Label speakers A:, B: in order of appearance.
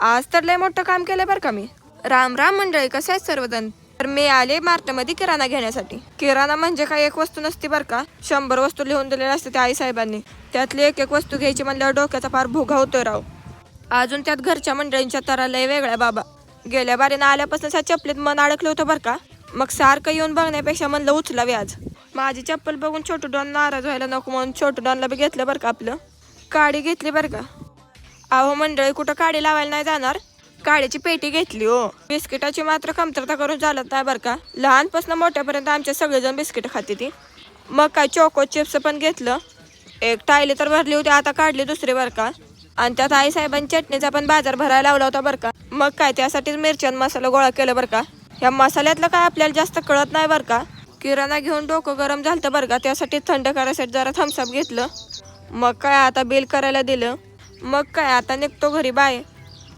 A: आज तर लय मोठं काम केलं बरं का मी. राम राम मंडळी, कसं आहे सर्वजण. तर मी आले मार्टमध्ये किराणा घेण्यासाठी. किराणा म्हणजे काही एक वस्तू नसती बरं का, 100 वस्तू लिहून दिलेल्या असते त्या आई साहेबांनी. त्यातली एक एक वस्तू घ्यायची म्हणल्यावर डोक्याचा फार भुगा होतोय राव. अजून त्यात घरच्या मंडळींच्या तरा लय वेगळ्या बाबा. गेल्या बारीनं आल्यापासून त्या चपलीत मन अडकलं होतं बरं का. मग सारखं येऊन बघण्यापेक्षा म्हणलं उचलावी आज. माझी चप्पल बघून छोटू डॉन नाराज व्हायला नको म्हणून छोटू डॉनला बी घेतलं बरं का आपलं. काडी घेतली बरं का. अहो मंडळी, कुठं काडी लावायला नाही जाणार, काडीची पेटी घेतली हो. बिस्किटाची मात्र कमतरता करून चालत नाही बरं का. लहानपासून मोठ्यापर्यंत आमचे सगळेजण बिस्किट खाते ती. मग काय चोको चिप्स पण घेतलं. एक टायली तर भरली होती, आता काढली दुसरी बरं का. आणि त्यात आई साहेबांनी चटणीचा पण बाजार भरायला लावला होता बरं का. मग काय त्यासाठीच मिरच्यान मसाला गोळा केला बरं का. ह्या मसाल्यातलं काय आपल्याला जास्त कळत नाही बरं का. किराणा घेऊन डोकं गरम झालं बरं का, त्यासाठी थंड करायसाठी जरा थम्सअप घेतलं. मग काय आता बिल करायला दिलं. मग काय आता निघतो घरी, बाय.